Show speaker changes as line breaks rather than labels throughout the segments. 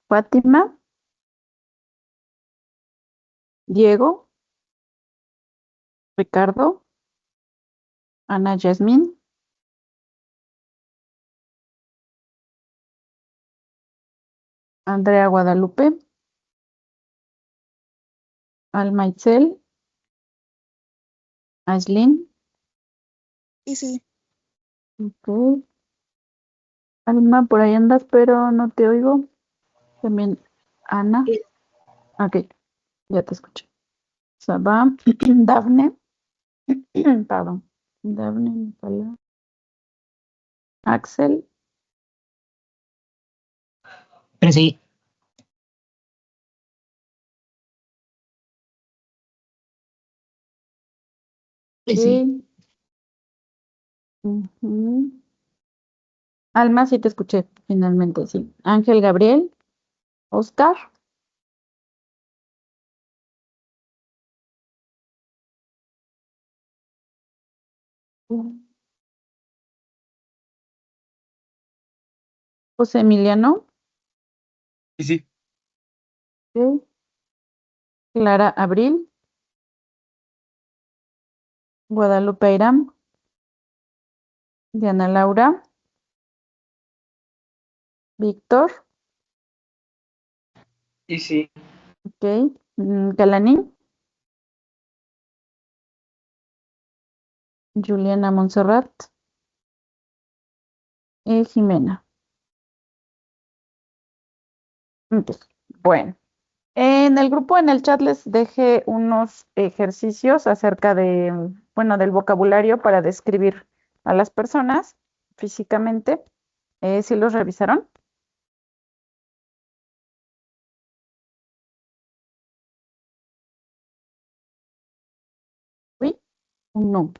Fátima, Diego, Ricardo, Ana Yasmín, Andrea Guadalupe, Alma Itzel, Aislinn.
Y sí,
Ok. Alma, por ahí andas, pero no te oigo. También Ana.
y
Ok, ya te escuché. Saba, Dafne, perdón. Dafne, Nicolás, Axel,
Pero sí, sí.
sí. Ujú. Alma, sí te escuché, finalmente, sí. Ángel Gabriel, Oscar, José Emiliano,
Y sí,
ok, Clara Abril, Guadalupe Irán, Diana Laura, Víctor,
y sí,
ok, Calaní, Juliana Montserrat y Jimena. Ok, bueno. En el grupo, en el chat, les dejé unos ejercicios acerca de, bueno, del vocabulario para describir a las personas físicamente. ¿Sí los revisaron? ¿Sí o no?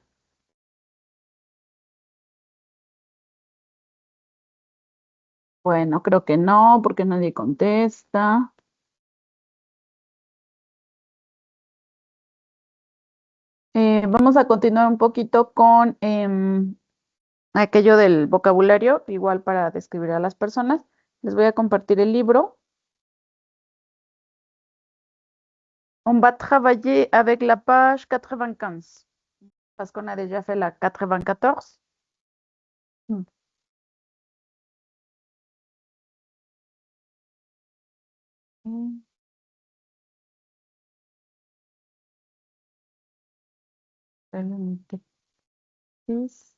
Bueno, creo que no, porque nadie contesta. Vamos a continuar un poquito con aquello del vocabulario, igual para describir a las personas. Les voy a compartir el libro. On va travailler avec la page 95. Parce qu'on a déjà fait la 94. Mm. Mm. Six.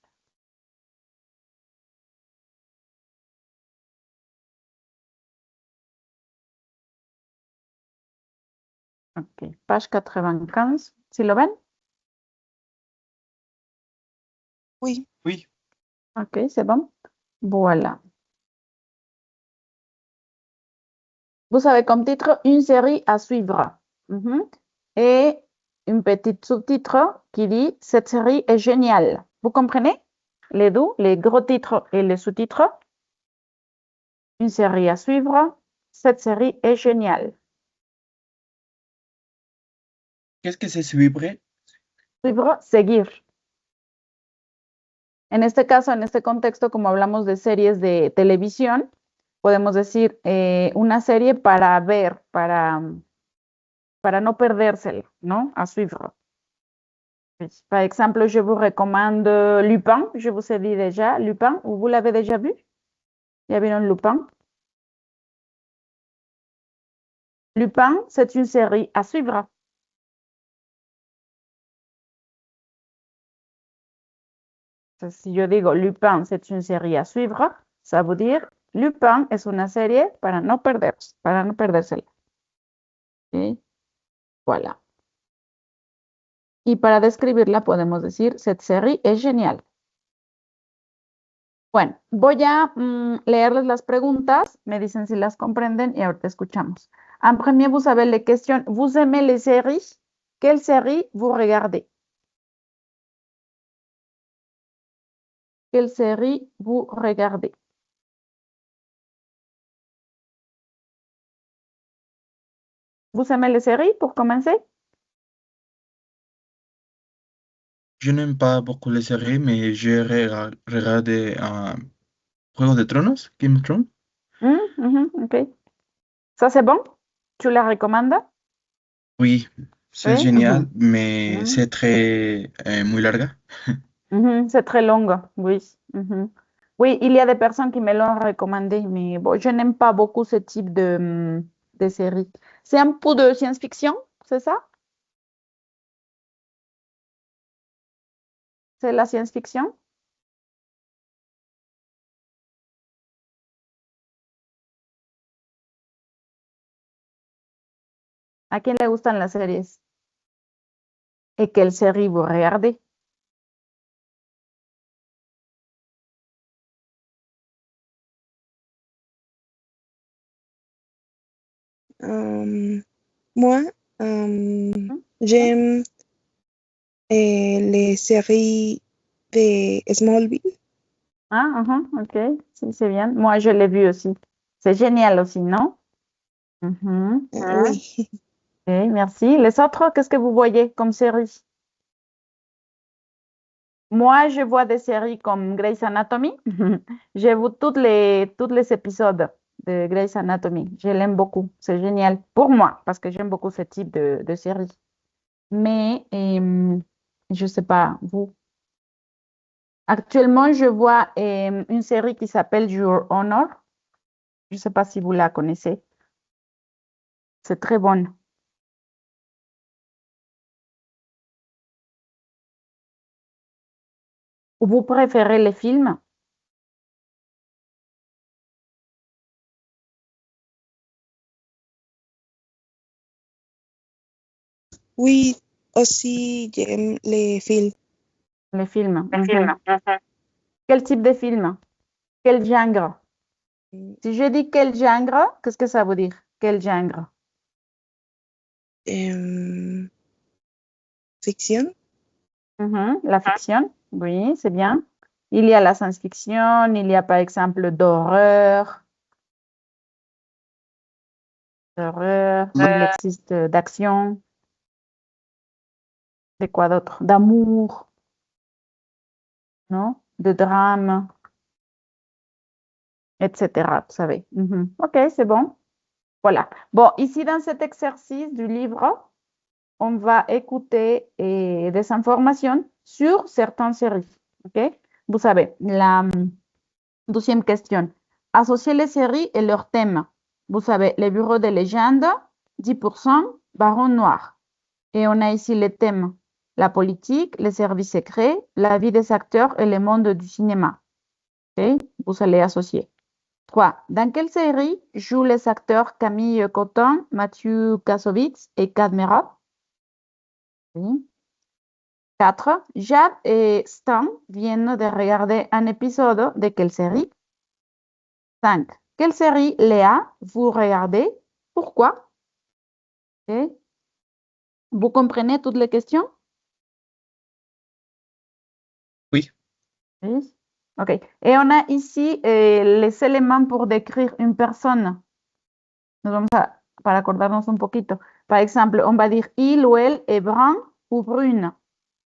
Ok, page 95. ¿Sí lo ven?
oui,
oui,
Ok, c'est bon. Voilà. Vous avez comme titre une série à suivre. Mhm. Et un petit sous-titre qui dit cette série est géniale. Vous comprenez? Les deux, les gros titres et les sous-titres. Une série à suivre. Cette série est géniale.
qu'est-ce que c'est suivre?
Suivre, seguir. En este caso, en este contexto, como hablamos de series de televisión, podemos decir una serie para ver, para no perdérsela, ¿no? À suivre. Par exemple, je vous recommande Lupin. Je vous ai dit déjà Lupin. Vous l'avez déjà vu? ¿Ya vieron Lupin? Lupin, c'est une série à suivre. Si yo digo Lupin, c'est une série à suivre, ça veut dire Lupin es una serie para no perderse, para no perdérsela. ¿Sí? Voilà. Y para describirla podemos decir cette série est géniale. Bueno, voy a leerles las preguntas, me dicen si las comprenden y ahorita escuchamos. En premier, vous avez les questions. Vous aimez les séries? Quelle série vous regardez? Quelle série vous regardez? Vous aimez les séries pour commencer?
Je n'aime pas beaucoup les séries, mais j'ai regardé Juego de Tronos, Game of Thrones.
Ok. Ça, c'est bon? Tu la recommandes?
Oui, c'est
Oui.
génial, mais
Mhm.
c'est très muy larga.
Mhm, c'est très long, oui. Mhm. Oui, il y a des personnes qui me l'ont recommandé, mais bon, je n'aime pas beaucoup ce type de série. C'est un peu de science-fiction, c'est ça? C'est la science-fiction? ¿A quién le gustan las series? ¿Y quelle série vous regardez?
Moi,
Mhm.
j'aime les séries de Smallville.
Ah, ok, sí, c'est bien. Moi, je l'ai vu aussi. C'est génial aussi, non? Mhm.
Oui.
Ok, merci. Les autres, qu'est-ce que vous voyez comme série? Moi, je vois des séries comme Grey's Anatomy. Je vois tous les épisodes de Grey's Anatomy. Je l'aime beaucoup. C'est génial pour moi parce que j'aime beaucoup ce type de série. Mais je sais pas, vous. Actuellement, je vois une série qui s'appelle Your Honor. Je sais pas si vous la connaissez. C'est très bonne. Ou vous préférez les films?
Oui, aussi j'aime les films.
Les films. Quel type de film? Quel genre? Si je dis quel genre, qu'est-ce que ça veut dire? Quel genre?
Fiction.
La fiction, oui, c'est bien. Il y a la science-fiction, il y a par exemple d'horreur, il existe d'action, de quoi d'autre? D'amour, non? De drame, etc. Vous savez. Ok, c'est bon. Voilà. Bon, ici dans cet exercice du livre, on va écouter des informations sur certaines séries. Ok? Vous savez, la deuxième question. Associer les séries et leurs thèmes. Vous savez, les bureaux de légende, 10%, Baron Noir. Et on a ici les thèmes. La politique, les services secrets, la vie des acteurs et le monde du cinéma. Ok? Vous allez associer. 3. Dans quelle série jouent les acteurs Camille Coton, Mathieu Kassovitz et Kadmerov? Oui. 4. Jade et Stan viennent de regarder un épisode de quelle série? 5. Quelle série, Léa, vous regardez? Pourquoi? Ok. Vous comprenez toutes les questions?
Oui,
Oui. Ok. Et on a ici les éléments pour décrire une personne. Nos vamos a, para acordarnos un poquito. Par exemple, on va dire il ou elle est brun ou brune.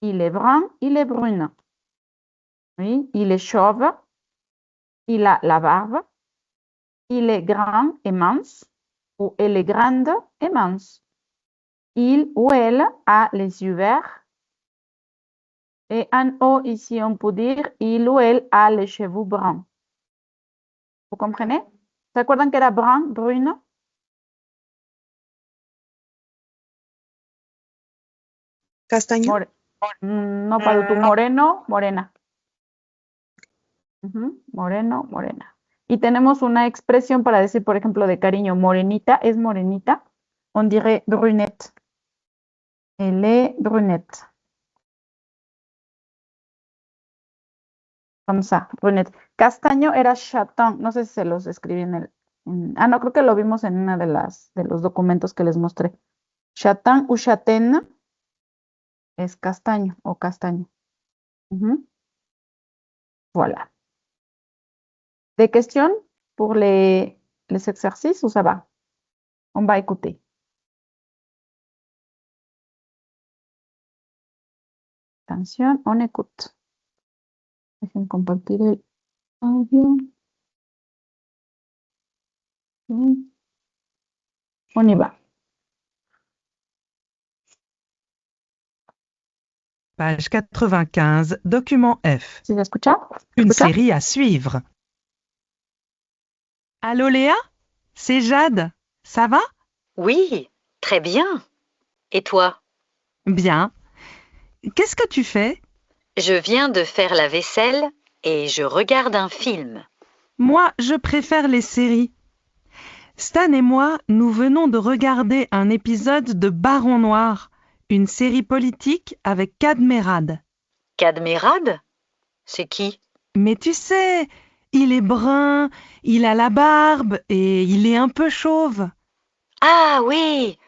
Il est brun, il est brune. Oui. Il est chauve, il a la barbe, il est grand et mince, ou elle est grande et mince. Il ou elle a les yeux verts. Et en haut, ici, on peut dire il ou elle a les cheveux bruns. Vous comprenez? ¿Se acuerdan que era brun, brune?
Castaño.
No, para tu moreno, morena. Moreno, morena. Y tenemos una expresión para decir, por ejemplo, de cariño, morenita es morenita. On dirait brunette. Elle est brunette. Comme ça, brunette. Castaño era chatón. No sé si se los escribí no, creo que lo vimos en una de los documentos que les mostré. Chatán ou châtaine es castaño o castaño. Voilà. Des questions pour les exercices ou ça va? On va écouter. Attention, on écoute. Dejen compartir el audio. On y va.
Page 95, document F.
¿Sí se escucha?
Une
¿Escucha?
série à suivre. Allô Léa? C'est Jade. Ça va?
Oui, très bien. Et toi?
Bien. Qu'est-ce que tu fais?
Je viens de faire la vaisselle et je regarde un film.
Moi, je préfère les séries. Stan et moi, nous venons de regarder un épisode de Baron Noir, une série politique avec Cadmerade.
Cadmerade? C'est qui?
Mais tu sais, il est brun, il a la barbe et il est un peu chauve.
Ah oui!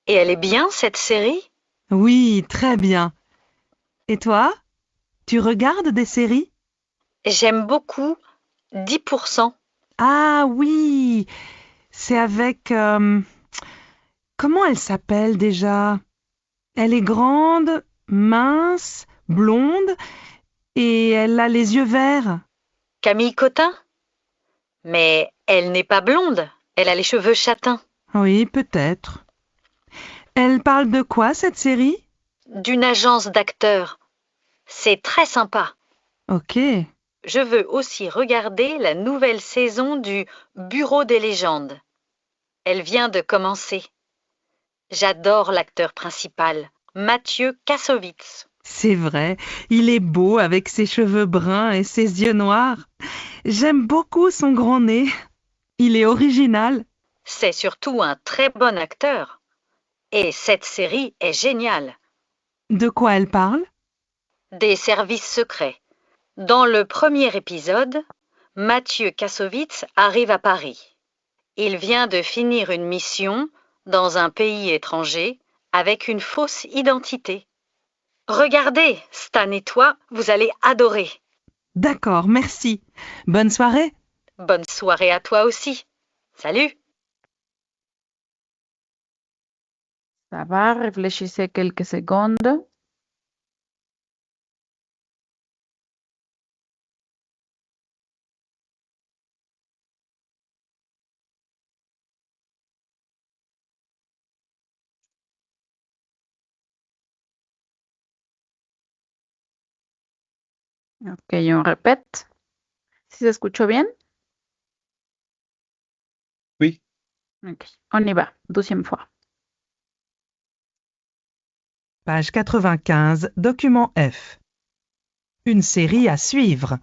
Et elle est bien, cette série?
Oui, très bien. Et toi? Tu regardes des séries?
J'aime beaucoup 10%.
Ah oui, c'est avec... comment elle s'appelle déjà? Elle est grande, mince, blonde et elle a les yeux verts.
Camille Cotin? Mais elle n'est pas blonde, elle a les cheveux châtains.
Oui, peut-être. Elle parle de quoi, cette série?
D'une agence d'acteurs. C'est très sympa.
Ok.
Je veux aussi regarder la nouvelle saison du Bureau des légendes. Elle vient de commencer. J'adore l'acteur principal, Mathieu Kassovitz.
C'est vrai, il est beau avec ses cheveux bruns et ses yeux noirs. J'aime beaucoup son grand nez. Il est original.
C'est surtout un très bon acteur. Et cette série est géniale.
De quoi elle parle?
Des services secrets. Dans le premier épisode, Mathieu Kassovitz arrive à Paris. Il vient de finir une mission dans un pays étranger avec une fausse identité. Regardez, Stan et toi, vous allez adorer.
D'accord, merci. Bonne soirée.
Bonne soirée à toi aussi. Salut!
Ça va, réfléchissez quelques secondes. Ok, on répète. ¿Sí se escuchó bien?
Oui,
Ok, on y va, deuxième fois.
Page 95, document F. Une série à suivre.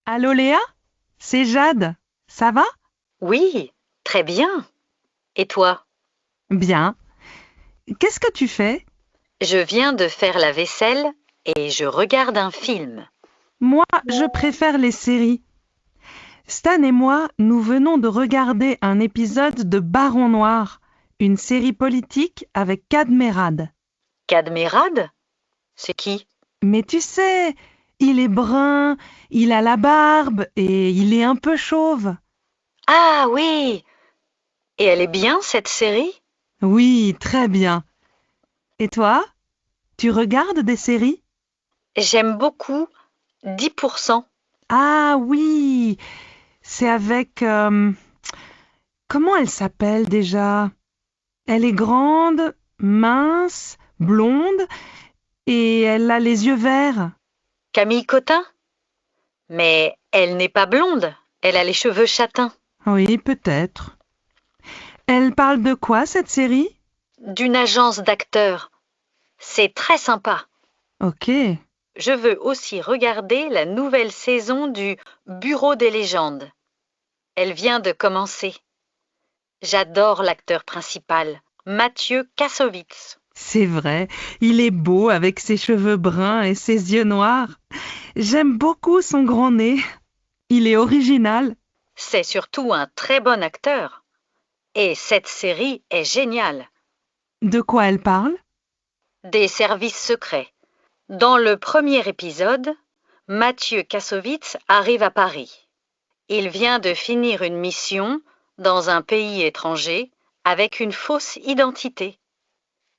Allô Léa? C'est Jade. Ça va?
Oui, très bien. Et toi?
Bien. Qu'est-ce que tu fais?
Je viens de faire la vaisselle et je regarde un film.
Moi, je préfère les séries. Stan et moi, nous venons de regarder un épisode de Baron Noir, une série politique avec Cadmerade.
Cadmerade? C'est qui?
Mais tu sais, il est brun, il a la barbe et il est un peu chauve.
Ah oui! Et elle est bien, cette série?
Oui, très bien. Et toi? Tu regardes des séries?
J'aime beaucoup 10%.
Ah oui, c'est avec... comment elle s'appelle déjà? Elle est grande, mince, blonde et elle a les yeux verts.
Camille Cotin? Mais elle n'est pas blonde, elle a les cheveux châtains.
Oui, peut-être. Elle parle de quoi, cette série?
D'une agence d'acteurs. C'est très sympa.
Ok.
Je veux aussi regarder la nouvelle saison du Bureau des légendes. Elle vient de commencer. J'adore l'acteur principal, Mathieu Kassovitz.
C'est vrai, il est beau avec ses cheveux bruns et ses yeux noirs. J'aime beaucoup son grand nez. Il est original.
C'est surtout un très bon acteur. Et cette série est géniale.
De quoi elle parle?
Des services secrets. Dans le premier épisode, Mathieu Kassovitz arrive à Paris. Il vient de finir une mission dans un pays étranger avec une fausse identité.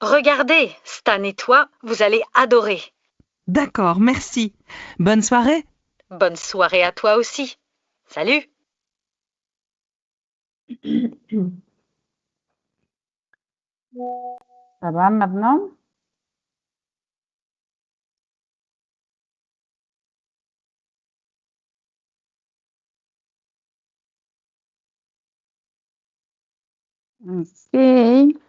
Regardez, Stan et toi, vous allez adorer.
D'accord, merci. Bonne soirée.
Bonne soirée à toi aussi. Salut!
Ça va maintenant? Ok.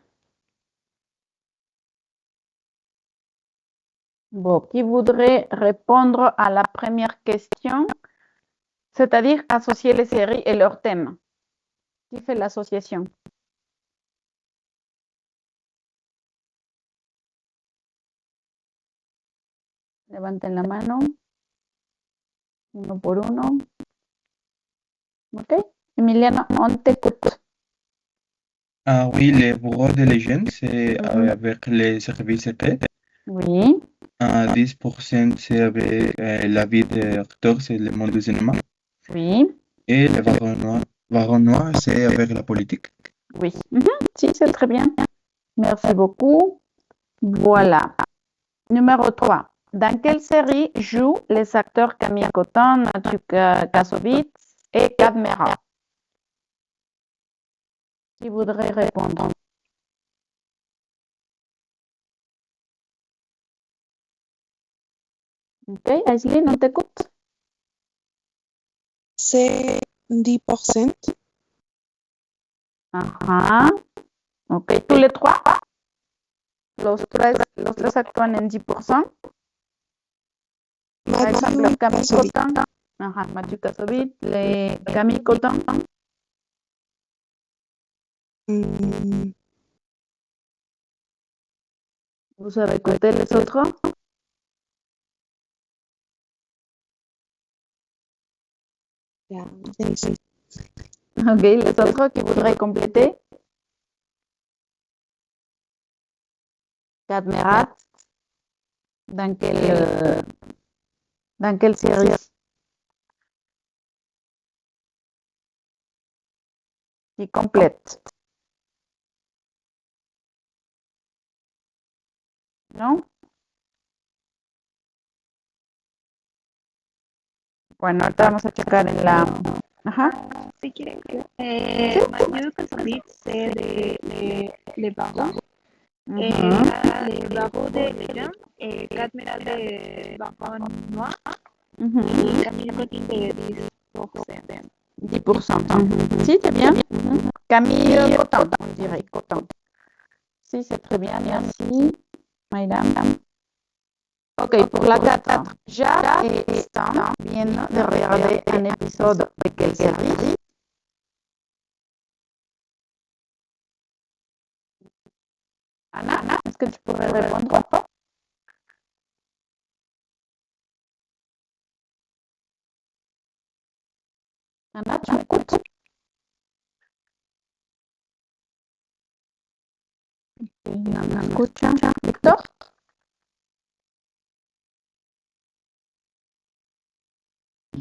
Bon, qui voudrait répondre à la première question, c'est-à-dire associer les séries et leur thème? Qui fait l'association? Levanten la mano. Uno por uno. Ok. Emiliano, on t'écoute.
Ah oui, les bureaux de légendes, c'est
Mhm.
avec les services secrets.
Oui.
10% c'est avec la vie des acteurs, c'est le monde du cinéma.
Oui.
Et les varons noirs, c'est avec la politique.
Oui. Si, c'est très bien. Merci beaucoup. Voilà. Numéro 3. Dans quelle série jouent les acteurs Camille Coton, Mathieu Kassovitz et Cadmera? Qui voudrait répondre? Ok, Aislinn, on t'écoute.
C'est 10%.
Ajá. Ok, tous les trois. Los tres actúan en 10%. Por ejemplo,
Matthew
Camille
Kassovitz.
Coton. Ajá, Mathieu Kassovitz, Camille Coton.
Mm,
Vous savez compter les autres?
ya ni sé.
Ok, les autres qui voudraient compléter? Cadmerat. Dans quelle série? Qui complète? ¿No? Bueno, ahorita vamos a checar en la... Ajá.
Si quieren que Mathieu Kassovitz c'est les barons, et les barons de Legend, et Cadmera de baron noir, et Camille Cotin de 10%.
10%. Si, c'est bien. Camille Coton, on dirait. Coton. Si, c'est très bien. Merci. Madame. Ok, pour la 4. Jacques et Stan viennent de regarder un épisode de quelle série? Anna, est-ce que tu pourrais répondre? Anna, tu m'écoutes? No me escucha. Víctor?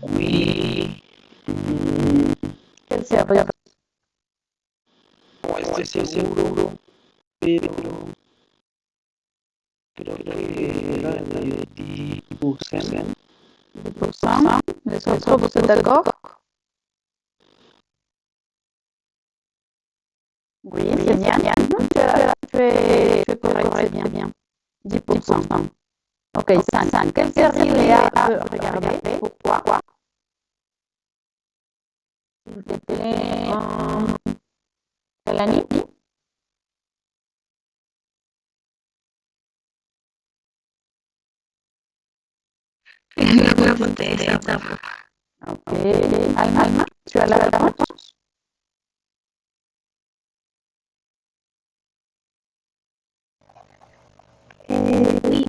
Oui,
¿Qué serie?
no estoy seguro, pero creo que era de 10%.
10%. Les autres, vous êtes d'accord? Oui, c'est bien. Tu es correct, c'est bien. 10%. Ok, 5. Quelle série Léa veut regarder? Pourquoi? S'il te plaît. Mélanie? Ok. Alma, tu as la réponse?
Oui,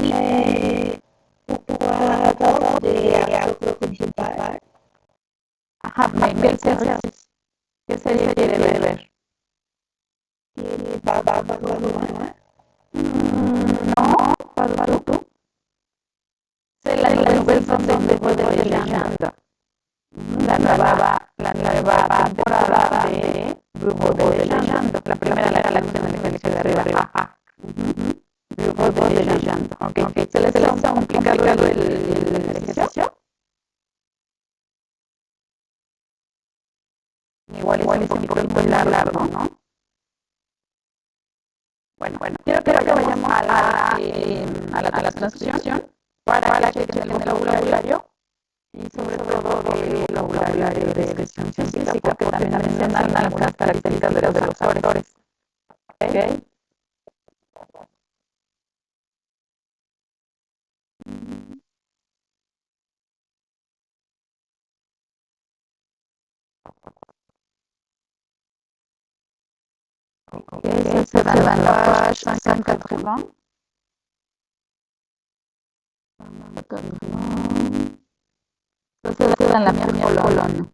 pour des acteurs principaux.
Ajá, mais quelle série? ¿Qué serie quiere ver?
Tiene Barbara Noir.
No, pas du tout. C'est la nouvelle saison de Bureau de Légende. La nueva temporada de Bureau de Légende. La primera era la que se me dice de arriba. Ajá. Bureau de Légende. Ok. ¿Se les hace complicado el ejercicio? Igual igual es un poquito muy largo, ¿no? Bueno, quiero que vayamos a la transcripción para que chequen el vocabulario y sobre todo el vocabulario de descripción científica, porque también mencionan algunas características de los autores. ¿Ok? Ça se dans la page 580. Ça se dans la première colonne.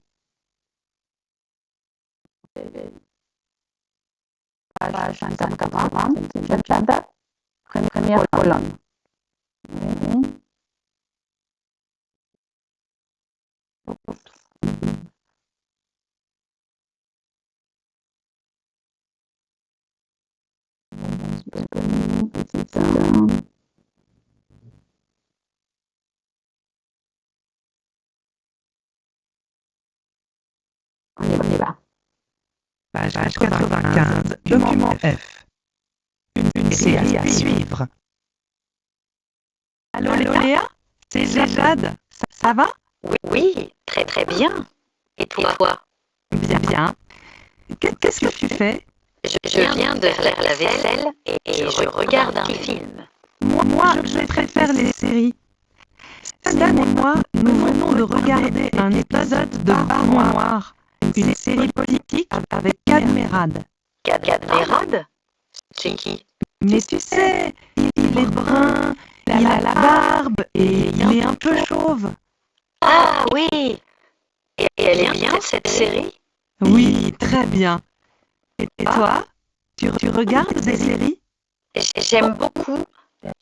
Page 580, 180, première colonne. On y va.
Page 95, document F. Une série à suivre. Allô Léa? C'est Jade. Ça va?
Oui, très très bien. Et toi?
Bien. Qu'est-ce que tu fais?
Je viens de faire la vaisselle et je regarde un film.
Moi, je préfère les séries. Stan et moi, nous venons de regarder un épisode de Baron Noir, une série politique avec Cadmerade.
Cadmerade? C'est qui?
Mais tu sais, il est brun, il a la barbe et il est un peu chauve.
Ah oui! Et elle est bien cette série?
Oui, très bien. Et toi, tu regardes des séries?
J'aime beaucoup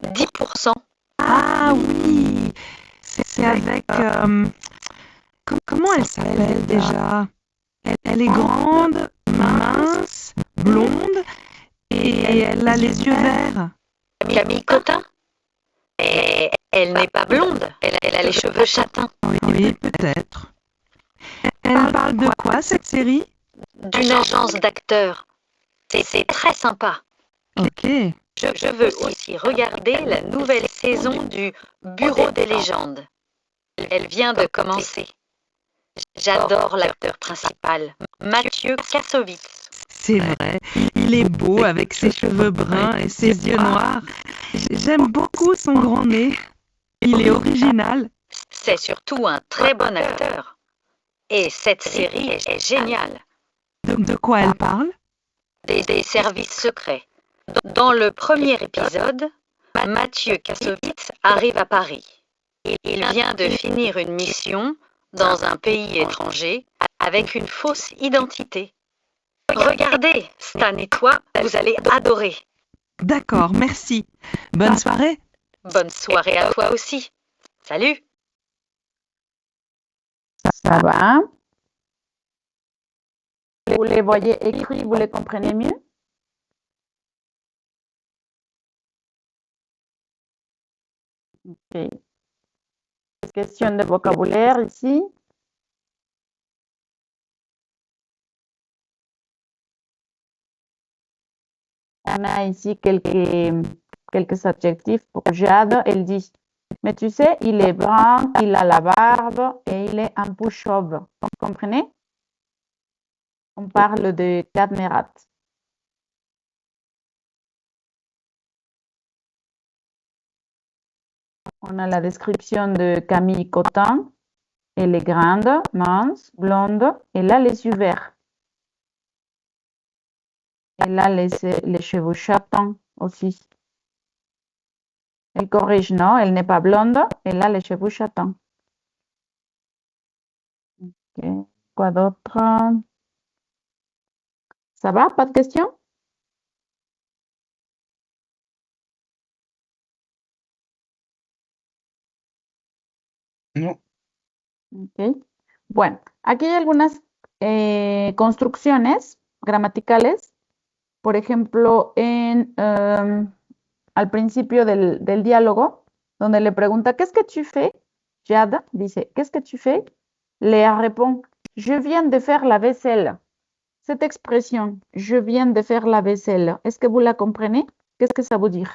10%.
Ah oui, c'est avec... comment elle s'appelle déjà? Elle est grande, mince, blonde et elle a les yeux verts.
Camille Cotin? Mais elle n'est pas blonde, elle a les cheveux châtains.
Oui, peut-être. Elle parle de quoi cette série?
D'une agence d'acteurs. C'est très sympa.
Ok.
Je veux aussi regarder la nouvelle saison du Bureau des légendes. Elle vient de commencer. J'adore l'acteur principal, Mathieu Kassovitz.
C'est vrai, il est beau avec ses cheveux bruns et ses yeux noirs. J'aime beaucoup son grand nez. Il est original.
C'est surtout un très bon acteur. Et cette série est géniale.
De quoi elle parle?
Des services secrets. Dans le premier épisode, Mathieu Kassovitz arrive à Paris. Il vient de finir une mission dans un pays étranger avec une fausse identité. Regardez, Stan et toi, vous allez adorer.
D'accord, merci. Bonne soirée.
Bonne soirée à toi aussi. Salut.
Ça va? Vous les voyez écrits, vous les comprenez mieux? Ok. Question de vocabulaire ici. On a ici quelques adjectifs pour Jade. Elle dit, mais tu sais, il est brun, il a la barbe et il est un peu chauve. Vous comprenez? On parle de Cadmerade. On a la description de Camille Cotin. Elle est grande, mince, blonde. Elle a les yeux verts. Elle a les cheveux châtains aussi. Elle corrige, non? Elle n'est pas blonde. Elle a les cheveux châtains. Okay. Quoi d'autre? Ça va? Pas de questions?
No.
Okay. Bueno, aquí hay algunas construcciones gramaticales. Por ejemplo, al principio del diálogo, donde le pregunta, ¿qué es que tu fais? Jade dice, ¿qué es que tu fais? Léa répond, je viens de faire la vaisselle. Cette expression, je viens de faire la vaisselle, est-ce que vous la comprenez? Qu'est-ce que ça veut dire?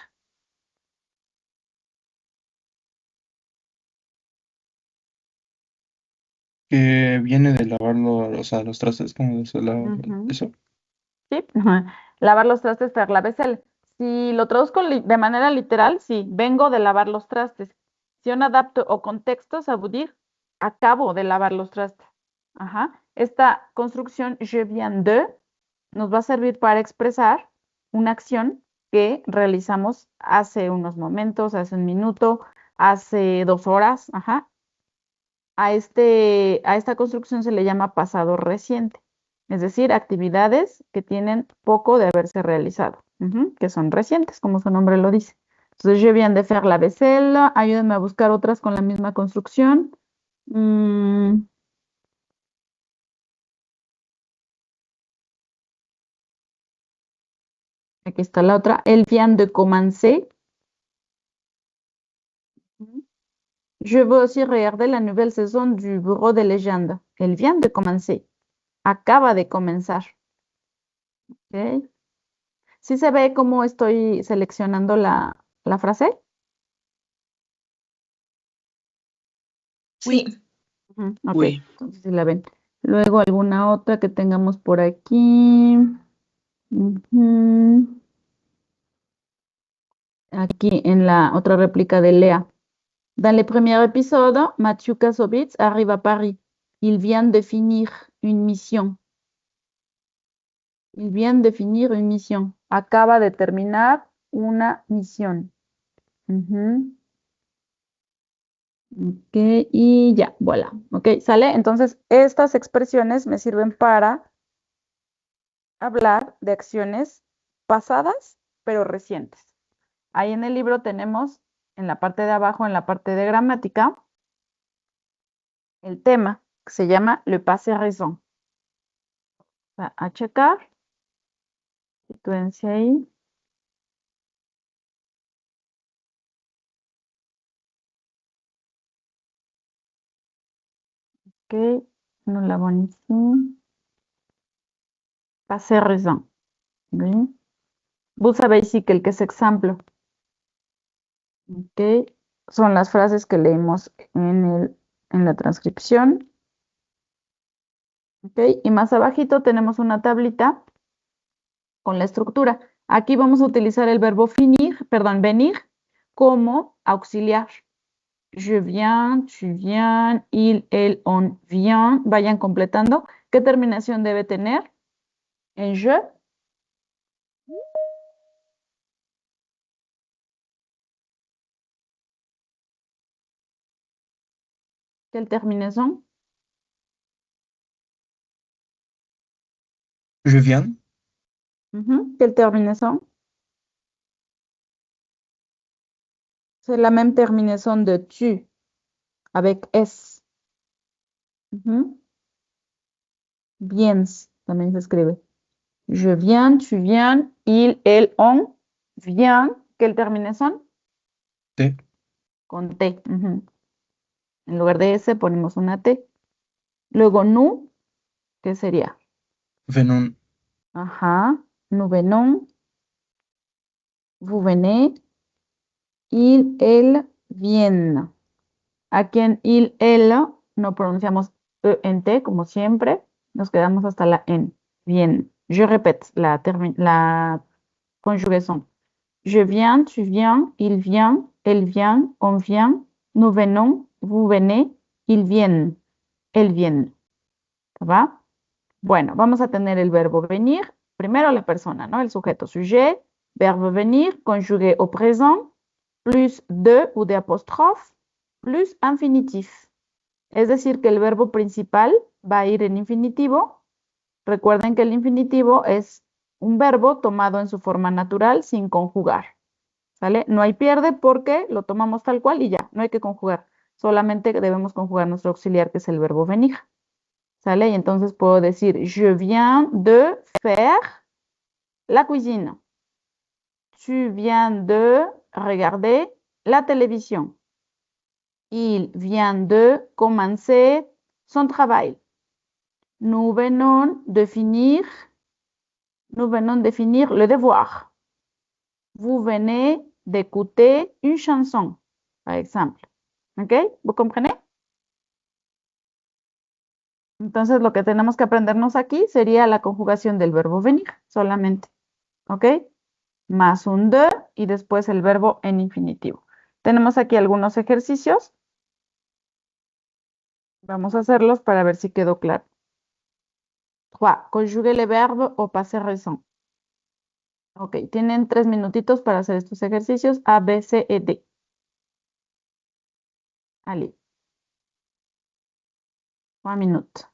Que viene de lavarlo, o sea, los trastes, como se lava,
Ujú.
eso.
Sí, lavar los trastes, faire la vaisselle. Si lo traduzco de manera literal, sí, vengo de lavar los trastes. Si yo adapto o contexto, ça veut dire acabo de lavar los trastes. Ajá. Esta construcción je viens de nos va a servir para expresar una acción que realizamos hace unos momentos, hace un minuto, hace 2 horas. Ajá. A esta construcción se le llama pasado reciente, es decir, actividades que tienen poco de haberse realizado, que son recientes, como su nombre lo dice. Entonces, je viens de faire la vaisselle, ayúdenme a buscar otras con la misma construcción. Aquí está la otra, elle vient de commencer. Je veux aussi regarder la nouvelle saison du Bureau de Légendes. Elle vient de commencer. Acaba de comenzar. ¿Ok? ¿Sí se ve cómo estoy seleccionando la frase?
Sí.
Ok,
Oui.
entonces sí la ven. Luego alguna otra que tengamos por aquí. Aquí en la otra réplica de Léa. Dans le premier épisode, Mathieu Kassovitz arrive à Paris. Il vient de finir une mission. Il vient de finir une mission. Acaba de terminar una misión. Ok, y ya, voilà. Ok, ¿sale? Entonces, estas expresiones me sirven para hablar de acciones pasadas, pero recientes. Ahí en el libro tenemos, en la parte de abajo, en la parte de gramática, el tema que se llama le passé raison. Va a checar. Sitúense ahí. Ok, nous l'avons ici. Passé raison. Oui. Vous savez ici quelques exemples. Ok, son las frases que leímos en la transcripción. Ok, y más abajito tenemos una tablita con la estructura. Aquí vamos a utilizar el verbo venir como auxiliar. Je viens, tu viens, il, elle, on vient. Vayan completando. ¿Qué terminación debe tener? En je. ¿Qué terminación?
Je viens.
¿Qué terminación? C'est la même terminaison de tu, avec S. Viens, también se escribe. Je viens, tu viens, il, elle, on vient. ¿Qué terminación?
T.
Con T. En lugar de S ponemos una T. Luego nous, ¿qué sería?
Venons.
Ajá. Nous venons. Vous venez. Il, elle, viennent. Aquí en il, elle, no pronunciamos E en T como siempre. Nos quedamos hasta la N. Viennent. Je répète la conjugaison. Je viens, tu viens, il vient, elle vient, on vient, nous venons, vous venez, ils viennent, elles viennent. ¿Va? Bueno, vamos a tener el verbo venir. Primero la persona, ¿no? El sujeto, sujet, verbe venir, conjugué au présent, plus de ou de apóstrofe, plus infinitif. Es decir, que el verbo principal va a ir en infinitivo. Recuerden que el infinitivo es un verbo tomado en su forma natural sin conjugar. ¿Sale? No hay pierde porque lo tomamos tal cual y ya, no hay que conjugar. Solamente debemos conjugar nuestro auxiliar, que es el verbo venir. ¿Sale? Y entonces puedo decir, je viens de faire la cuisine. Tu viens de regarder la télévision. Il vient de commencer son travail. nous venons de finir le devoir. Vous venez d'écouter une chanson, par exemple. ¿Ok? ¿Vous comprenez? Entonces, lo que tenemos que aprendernos aquí sería la conjugación del verbo venir, solamente. ¿Ok? Más un de y después el verbo en infinitivo. Tenemos aquí algunos ejercicios. Vamos a hacerlos para ver si quedó claro. 3. Conjuguer le verbe au passé récent. Ok, tienen 3 minutitos para hacer estos ejercicios A, B, C et D. Allez. 3 minutes.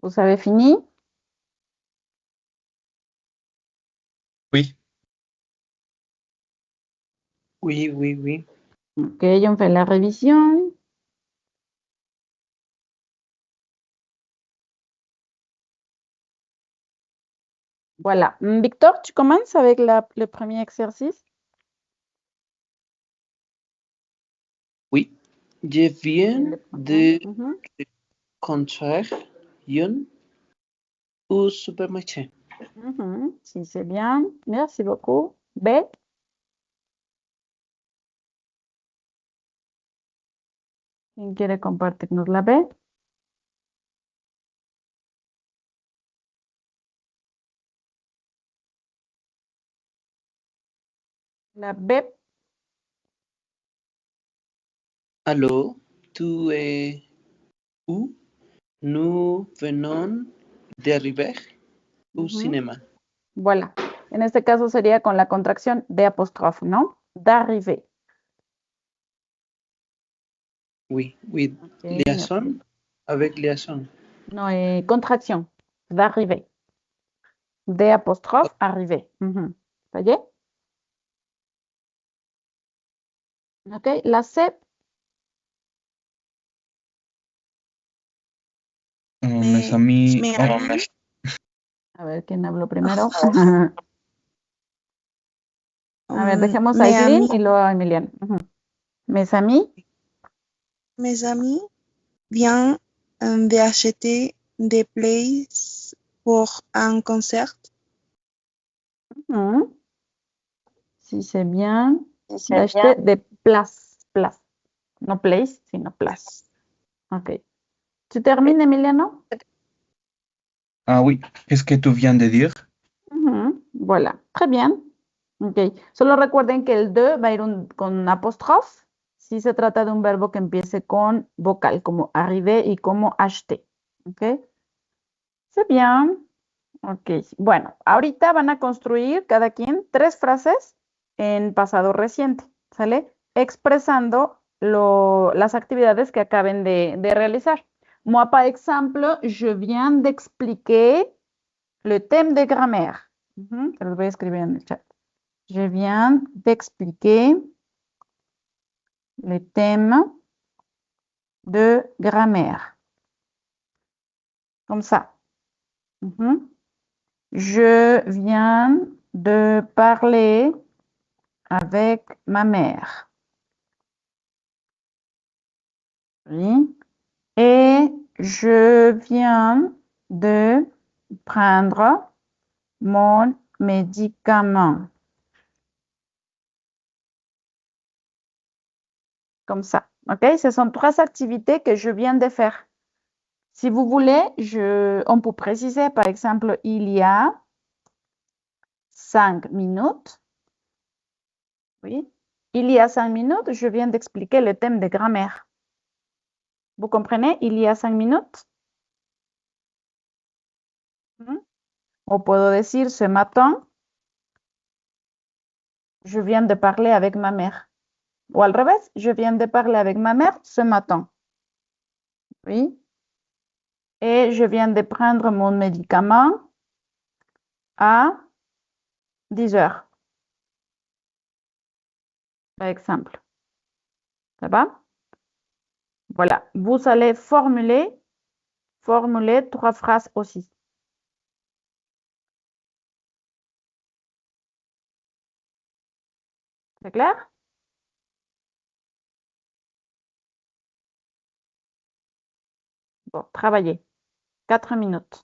Vous avez fini?
Oui.
Oui.
Ok, on fait la révision. Voilà. Victor, tu commences avec le premier exercice?
Oui. Je viens de
Mhm.
construire une au supermarché.
Si, c'est bien. Merci beaucoup. B. ¿Quién quiere compartirnos la B? La B.
Allô, tu es où? Nous venons d'arriver au cinéma.
Voilà. En este caso sería con la contracción de apóstrofe, ¿no? D'arriver.
Oui, oui.
Ok,
Liaison
merci.
avec liaison.
No, contracción. D'arriver. De apóstrofe, arriver. ¿Ça y est? Ok, la C.
Mes amis.
mes
Oh,
amis,
A ver, ¿quién habló primero? A ver,
um,
dejemos a
mes
Aileen
amis,
y luego a Emiliano. Mes amis.
mes amis viennent d'acheter des places pour un concert.
Si c'est bien. D'acheter des places. Place. No place, sino place. Ok. ¿Tu termines, Emiliano?
Ah oui, qu'est-ce que tu viens de dire?
Voilà. Très bien. Ok. Solo recuerden que el de va a ir con apóstrofe si se trata de un verbo que empiece con vocal, como arriver y como acheter. Ok. C'est bien. Ok. Bueno, ahorita van a construir cada quien 3 frases en pasado reciente, ¿sale? Expresando las actividades que acaben de realizar. Moi, par exemple, je viens d'expliquer le thème de grammaire. Se los voy a escribir en el chat. Je viens d'expliquer le thème de grammaire. Comme ça. Je viens de parler avec ma mère. Oui. Et je viens de prendre mon médicament. Comme ça. OK? Ce sont 3 activités que je viens de faire. Si vous voulez, on peut préciser, par exemple, il y a 5 minutes. Oui. Il y a 5 minutes, je viens d'expliquer le thème de grammaire. Vous comprenez? Il y a 5 minutes. O puedo decir ce matin, je viens de parler avec ma mère. O al revés, je viens de parler avec ma mère ce matin. Oui. Et je viens de prendre mon médicament à 10 heures. Par exemple. Ça va? Voilà. Vous allez formuler 3 phrases aussi. C'est clair? Bon, travaillez. 4 minutes.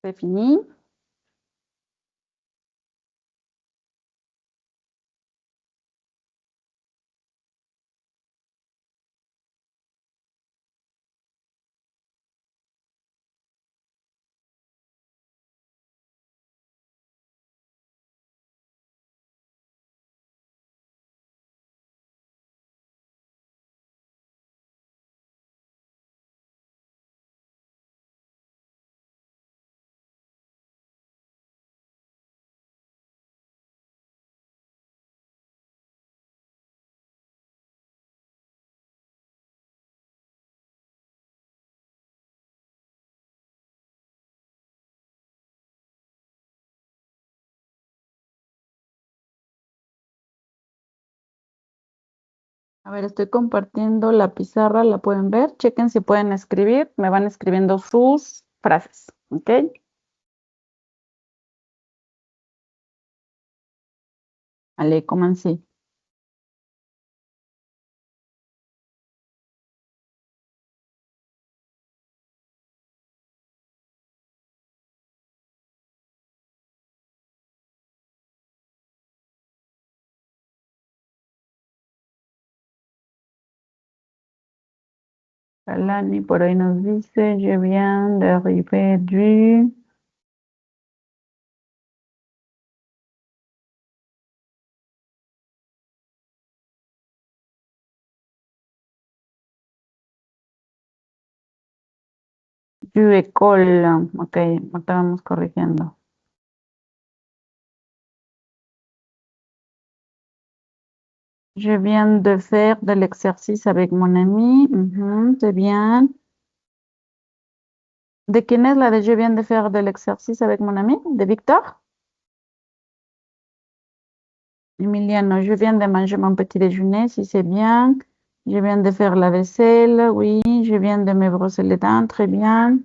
C'est fini. A ver, estoy compartiendo la pizarra, la pueden ver. Chequen si pueden escribir. Me van escribiendo sus frases, ¿ok? Allez, commencez. Kalani por ahí nos dice, je viens d'arriver du école. Ok, ahorita vamos corrigiendo. Je viens de faire de l'exercice avec mon ami. C'est bien. ¿De quién es la de je viens de faire de l'exercice avec mon ami? ¿De Victor? Emiliano, je viens de manger mon petit déjeuner, si c'est bien. Je viens de faire la vaisselle, oui. Je viens de me brosser les dents, très bien.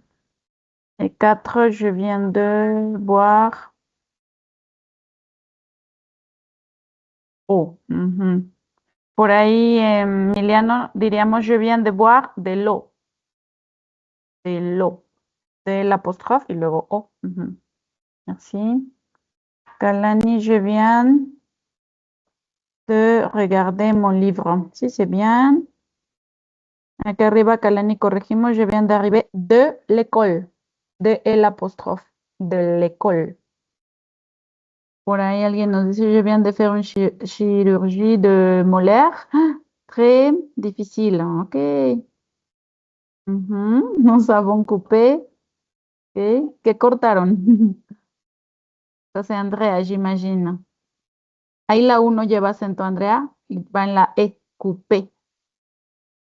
Et 4, je viens de boire. Oh, Por ahí, Emiliano, diríamos je viens de boire de l'eau. De l'eau. De l'apostrophe y luego O. Merci. Kalani, je viens de regarder mon livre. Sí, c'est bien. Acá arriba, Kalani, corregimos. Je viens d'arriver de l'école. De el apóstrofe. De l'école. Por ahí alguien nos dice, je viens de faire une chirurgie de molaire. Ah, très difficile. Ok. Nous avons coupé. Ok. ¿Qué cortaron? Entonces, Andrea, j'imagine. Ahí la U no lleva acento, Andrea, y va en la E, coupé.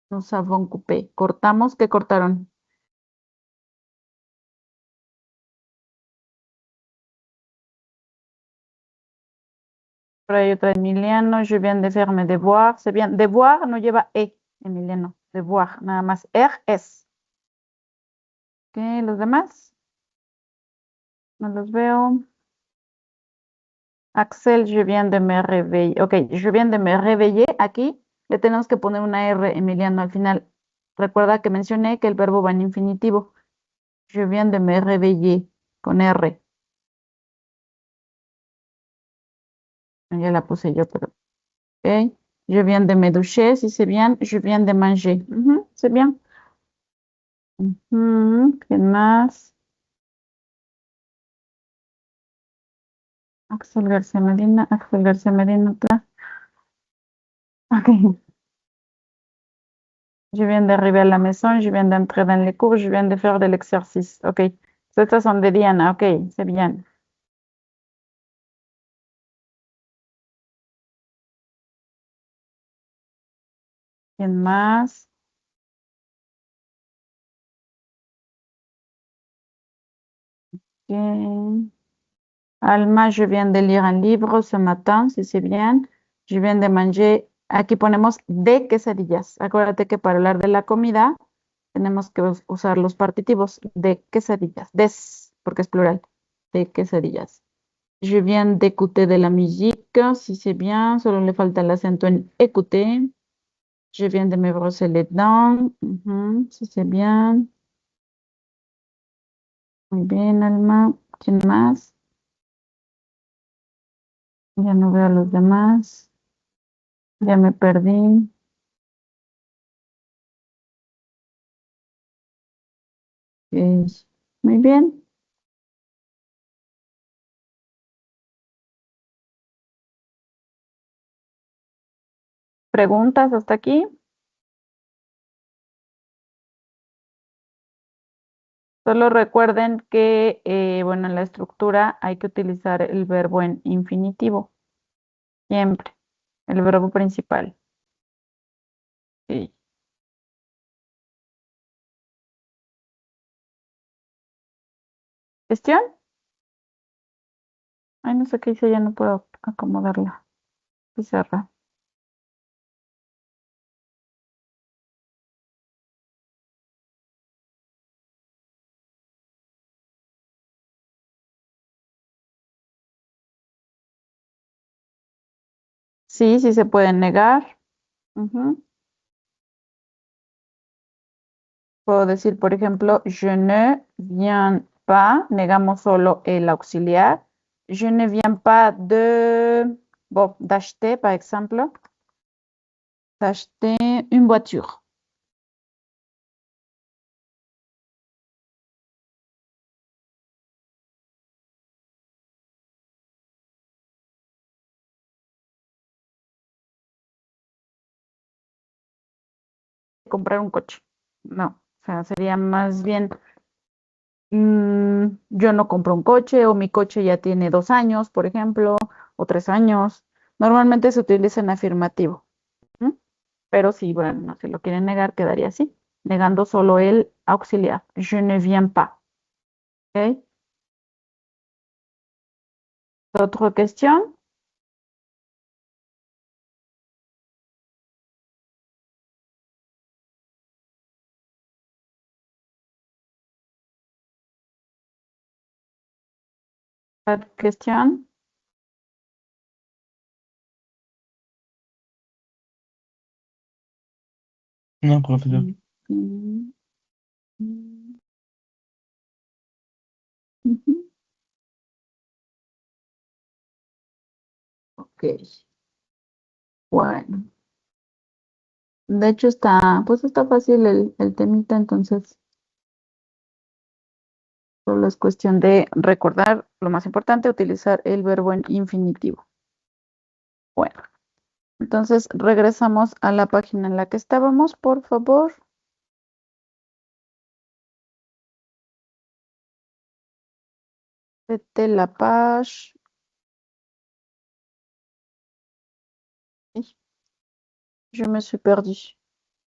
Nous avons coupé. Cortamos, ¿qué cortaron? Por ahí otra Emiliano, je viens de faire mes devoirs. C'est bien. Devoir no lleva E, Emiliano. Devoir, nada más. Es. Ok, los demás. No los veo. Axel, je viens de me réveiller. Ok, je viens de me réveiller. Aquí le tenemos que poner una R, Emiliano, al final. Recuerda que mencioné que el verbo va en infinitivo. Je viens de me réveiller, con R. Ya la puse yo, pero... Ok. Je viens de me doucher, si c'est bien. Je viens de manger. C'est bien. ¿Qué más? Axel García Medina, otra. Ok. Je viens d'arriver à la maison, je viens d'entrer dans les cours, je viens de faire de l'exercice. Ok. Estas son de Diana, ok, c'est bien. ¿Quién más? Ok. Alma, je viens de lire un livre ce matin, si c'est bien. Je viens de manger. Aquí ponemos de quesadillas. Acuérdate que para hablar de la comida tenemos que usar los partitivos de quesadillas. Des, porque es plural. De quesadillas. Je viens d'écouter de la musique, si c'est bien. Solo le falta el acento en écouter. Je viens de me brosser les dents. Si c'est bien. Muy bien, Alma. ¿Quién más? Ya no veo a los demás. Ya me perdí. Ok, muy bien. ¿Preguntas hasta aquí? Solo recuerden que, bueno, en la estructura hay que utilizar el verbo en infinitivo. Siempre. El verbo principal. Sí. ¿Cuestión? Ay, no sé qué hice, ya no puedo acomodarla. Pizarra. Sí, sí se pueden negar. Puedo decir, por ejemplo, je ne viens pas, negamos solo el auxiliar. Je ne viens pas de, bon, d'acheter, par exemple, d'acheter une voiture. Comprar un coche. No, o sea, sería más bien, yo no compro un coche o mi coche ya tiene 2 años, por ejemplo, o 3 años. Normalmente se utiliza en afirmativo. ¿M? Pero si, bueno, si lo quieren negar, quedaría así, negando solo el auxiliar. Je ne viens pas. ¿Ok? ¿Otra cuestión? ¿Otra cuestión?
No, profesor.
Mm, mm, ujú. Ok. Bueno, de hecho pues está fácil el temita, entonces solo es cuestión de recordar lo más importante, utilizar el verbo en infinitivo. Bueno, entonces regresamos a la página en la que estábamos, por favor. C'était la page. Je me suis perdue.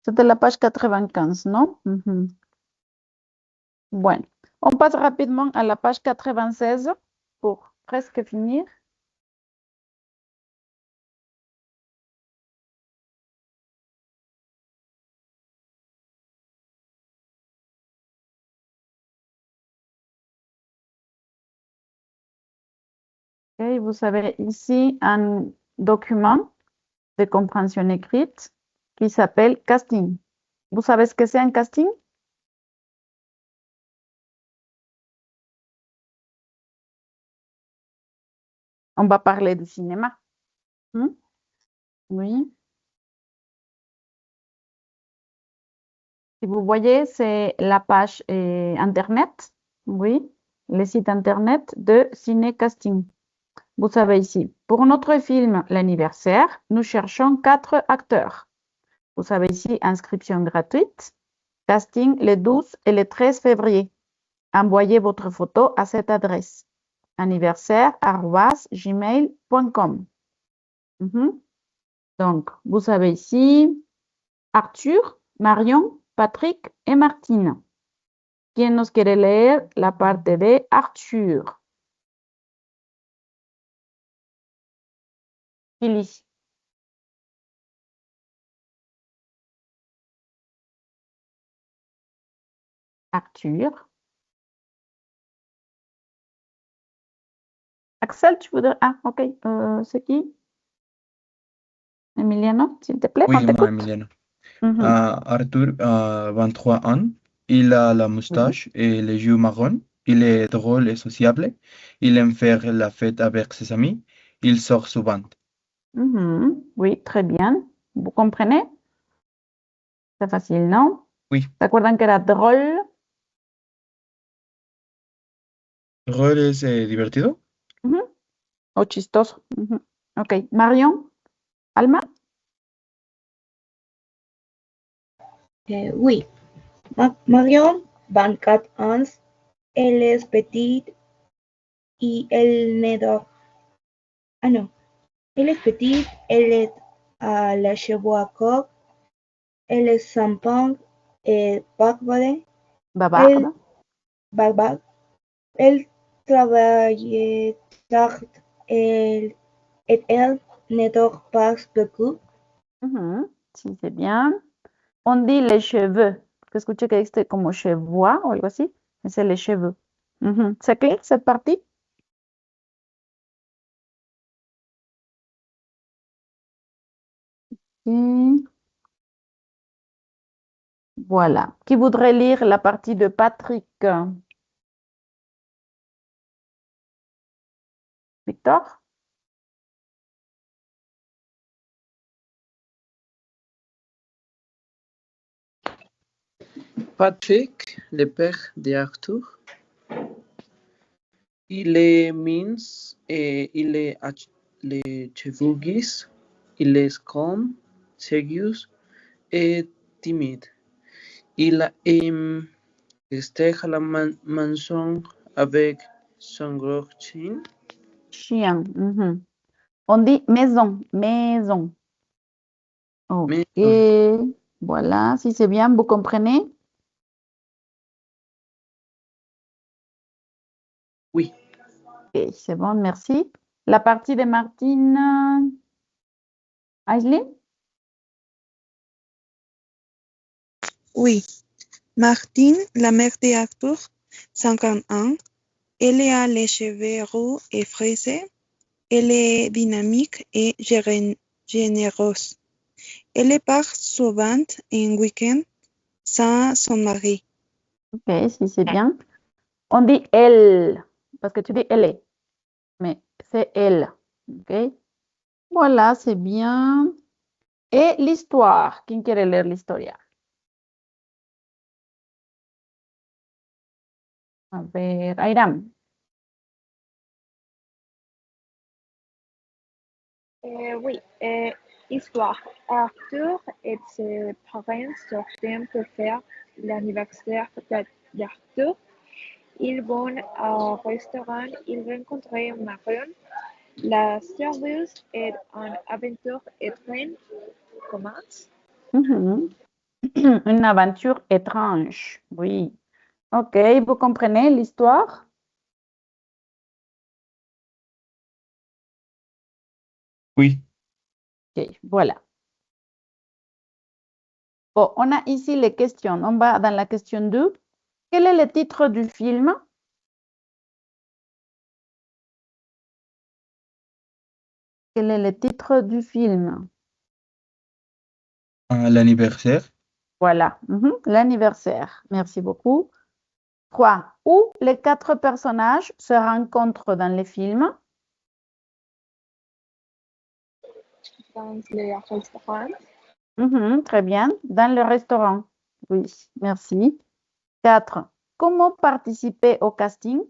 C'était la page 95, non? Mhm. Bueno, on passe rapidement à la page 96 pour presque finir. Ok, vous avez ici un document de compréhension écrite qui s'appelle casting. Vous savez ce que c'est un casting? On va parler du cinéma. Hmm? Oui. Si vous voyez, c'est la page Internet, oui, le site Internet de Ciné Casting. Vous savez ici, pour notre film L'anniversaire, nous cherchons 4 acteurs. Vous savez ici, inscription gratuite, casting le 12 et le 13 février. Envoyez votre photo à cette adresse, anniversaire@gmail.com. Donc, vous savez ici, Arthur, Marion, Patrick et Martine. ¿Quién nos quiere leer la parte de Arthur? Phyllis. Arthur. Axel, tu voudrais... Ah, ok. C'est qui? Emiliano, s'il te plaît,
Oui,
on
moi,
t'écoute.
Emiliano.
Mhm.
Arthur, 23 ans. Il a la moustache et les yeux marrons. Il est drôle et sociable. Il aime faire la fête avec ses amis. Il sort souvent.
Mhm. Oui, très bien. Vous comprenez? C'est facile, non?
Oui,
¿Se acuerdan que era drôle?
drôle es divertido.
Mhm. O chistoso. Mhm. Ok. Marion? Alma?
Oui. Marion, 24 ans, elle est petite et elle n'adore. Ah non. Elle est petite, elle est à la cheveux courts, elle est sympa et barbare.
Bavarde?
Barbare. Elle travaille tard et elle n'adore pas beaucoup.
Mhm. Sí, c'est bien. On dit les cheveux. Que escuché que dijiste como cheveux o algo así. C'est les cheveux. Mhm. C'est clair cette partie? Mm. Voilà. Qui voudrait lire la partie de Patrick? Victor?
Patrick, le père d'Arthur, il est mince et il est les cheveux gris. Il est calme, sérieux et timide. Il aime rester à la maison avec son gros chien.
Chien. Mhm. On dit maison. Maison. Ok. Voilà. Si c'est bien, vous comprenez?
Oui.
Ok, c'est bon, merci. La partie de Martine. Aislinn?
Oui. Martine, la mère d'Arthur, 50 ans. Elle a les cheveux roux et frisés. Elle est dynamique et généreuse. Elle part souvent en week-end sans son mari.
Ok, si c'est bien. On dit elle, parce que tu dis elle est, mais c'est elle. Ok. Voilà, c'est bien. Et l'histoire. ¿Quién quiere leer la historia? A ver, Airam.
Oui, histoire. Arthur et ses parents sortent pour faire l'anniversaire d'Arthur. Ils vont au restaurant, ils rencontrent Marion. La serveuse et une aventure étrange commence.
Une aventure étrange. Oui. Ok, vous comprenez l'histoire?
Oui.
Ok, voilà. Bon, on a ici les questions. On va dans la question 2. Quel est le titre du film? Quel est le titre du film?
L'anniversaire.
Voilà, l'anniversaire. Merci beaucoup. 3. Où les 4 personnages se rencontrent dans le film?
Dans le restaurant.
Très bien. Dans le restaurant. Oui, merci. 4. Comment participer au casting?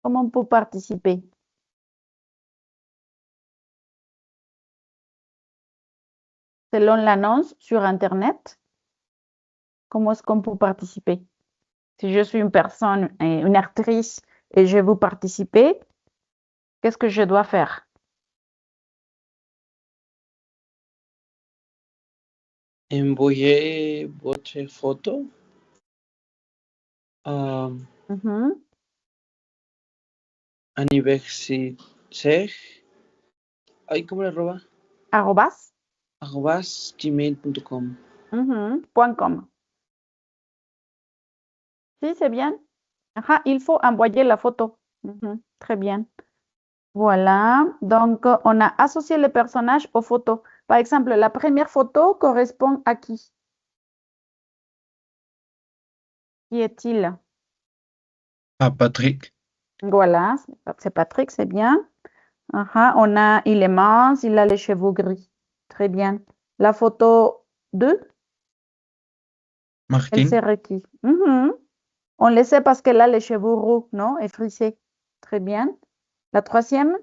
Comment on peut participer? Selon l'annonce sur Internet, comment est-ce qu'on peut participer? Si je suis une personne, une actrice, et je veux participer, qu'est-ce que je dois faire?
Envoyez votre photo à anniversaire. Ay, ¿cómo le arroba?
Arrobas.
@gmail.com.
.com. Sí, c'est bien. Ajá, il faut envoyer la photo. Très bien. Voilà. Donc, on a associé les personnages aux photos. Par exemple, la première photo correspond à qui? Qui est-il?
À Patrick.
Voilà, c'est Patrick, c'est bien. Ajá, il est mince, il a les cheveux gris. Très bien. La photo 2, elle
Martine.
serait qui? On le sait parce qu'elle a les cheveux roux, non? Et frisés. Très bien. La troisième?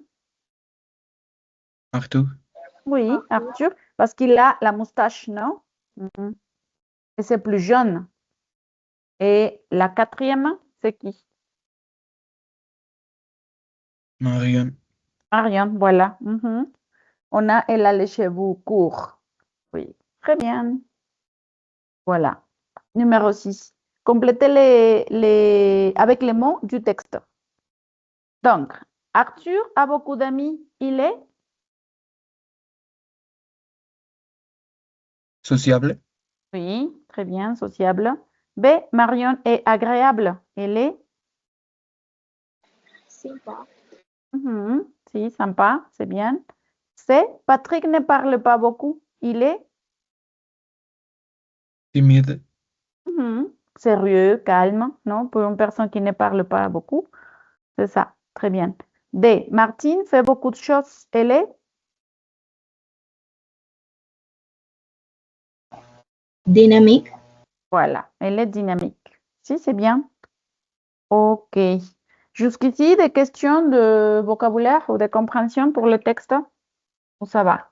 Arthur.
Oui, Arthur, parce qu'il a la moustache, non? Et c'est plus jaune. Et la quatrième, c'est qui?
Marion.
Marion, voilà. Elle a les cheveux courts. Oui, très bien. Voilà. Numéro 6. Complétez avec les mots du texte. Donc, Arthur a beaucoup d'amis. Il est
Sociable.
Oui, très bien, sociable. B. Marion est agréable. Elle est
Sympa.
Si, sympa, c'est bien. C. Patrick ne parle pas beaucoup. Il est
Timide.
Sérieux, calme, non? Pour une personne qui ne parle pas beaucoup. C'est ça, très bien. D. Martine fait beaucoup de choses. Elle est
Dynamique.
Voilà, elle est dynamique. Si, c'est bien. Ok. Jusqu'ici, des questions de vocabulaire ou de compréhension pour le texte? Ou ça va?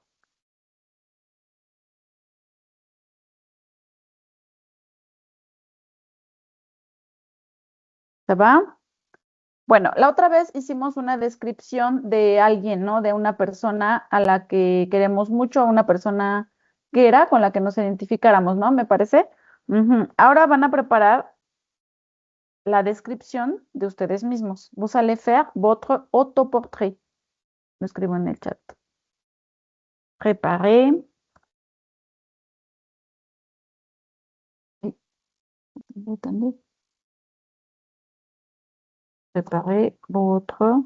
¿Se va? Bueno, la otra vez hicimos una descripción de alguien, ¿no? De una persona a la que queremos mucho, una persona que era con la que nos identificáramos, ¿no? Me parece. Ahora van a preparar la descripción de ustedes mismos. Vous allez faire votre autoportrait. Lo escribo en el chat. Préparez. Attendez. Préparez votre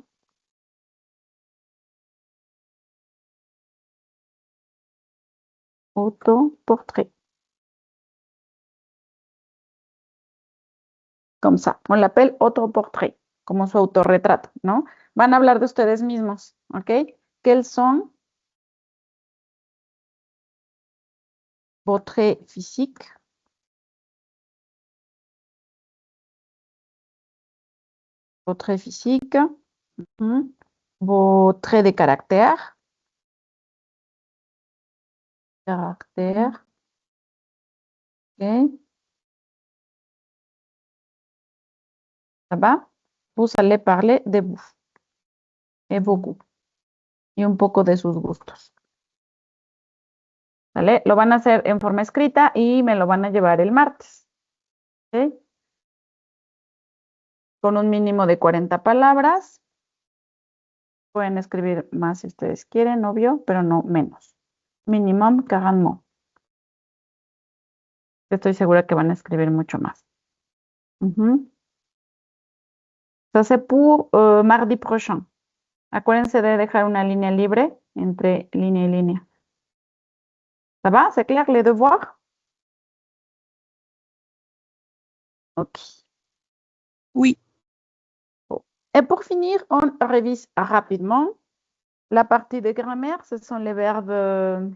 autoportrait. Comme ça, on l'appelle autoportrait. como su autorretrato, ¿no? Van a hablar de ustedes mismos, ¿ok? Quels sont vos traits physiques? Vos traits physiques, vos traits de caractère. Caractère, ok. Ça va? Vous allez parler de vous et vos goûts y un poco de sus gustos. ¿Vale? Lo van a hacer en forma escrita y me lo van a llevar el martes. ¿Ok? Con un mínimo de 40 palabras. Pueden escribir más si ustedes quieren, obvio, pero no menos. Minimum 40 mots. Estoy segura que van a escribir mucho más. Ça c'est pour mardi prochain. Acuérdense de dejar una línea libre entre línea y línea. ¿Ça va? ¿C'est clair les devoirs? Ok.
Oui.
Et pour finir, on révise rapidement. La partie de grammaire, ce sont les verbes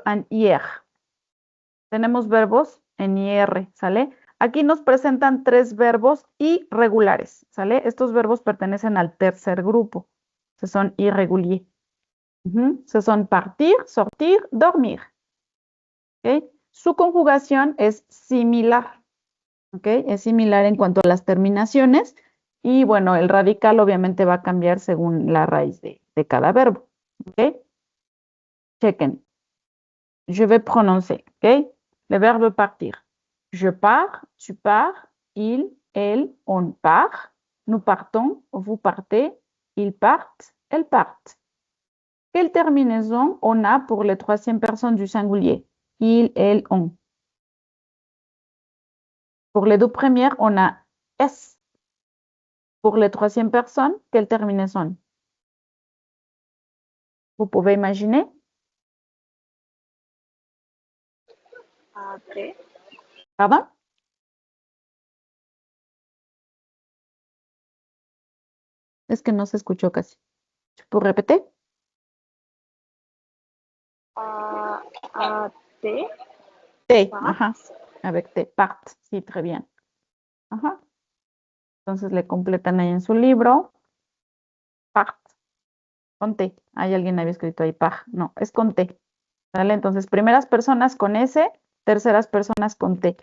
en IR. Tenemos verbos en IR, ¿sale? Aquí nos presentan 3 verbos irregulares, ¿sale? Estos verbos pertenecen al tercer grupo. Ce sont irréguliers. Ce sont partir, sortir, dormir. ¿Okay? Su conjugación es similar. ¿Okay? Es similar en cuanto a las terminaciones. Y bueno, el radical obviamente va a cambiar según la raíz de cada verbo. ¿Okay? Chequen. Je vais prononcer. ¿Okay? Le verbe partir. Je pars, tu pars, il, elle, on part. Nous partons, vous partez, ils partent, elles partent. Quelle terminaison on a pour les 3e personnes du singulier? Il, elle, on. Pour les 2 premières, on a S. Pour les 3e personnes, quelle terminaison? Vous pouvez imaginer?
T.
Pardon? Es que no se escuchó casi. ¿Puedo repetir?
T.
T,
Part.
ajá. Avec T, part. Sí, très bien. Ajá. Entonces le completan ahí en su libro. Part. Con T. Hay alguien había escrito ahí par. No, es con T. ¿Vale? Entonces, primeras personas con S, terceras personas con T.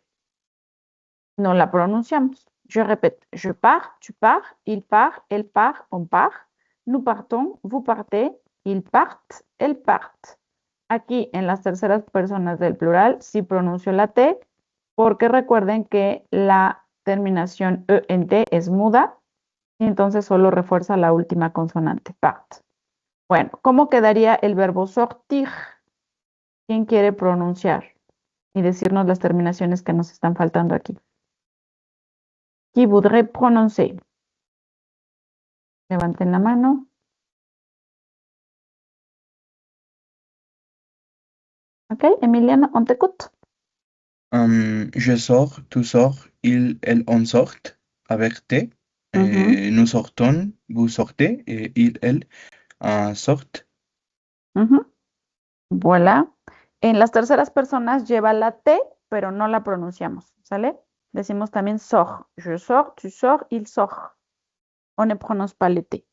No la pronunciamos. Je répète. Je pars, tu pars, il part, elle part, on part. Nous partons, vous partez, ils partent, elles partent. Aquí en las terceras personas del plural sí pronuncio la T, porque recuerden que la terminación E en T es muda y entonces solo refuerza la última consonante, part. Bueno, ¿cómo quedaría el verbo sortir? ¿Quién quiere pronunciar y decirnos las terminaciones que nos están faltando aquí? Qui voudrait prononcer? Levanten la mano. Ok, Emiliano, on t'écoute.
Je sors, tu sors, il, elle, on sortent avec T. Nous sortons, vous sortez, et il, elle sortent.
Voilà. En las terceras personas lleva la T, pero no la pronunciamos, ¿sale? Decimos también sort. Je sors, tu sors, il sort. On ne prononce pas le T.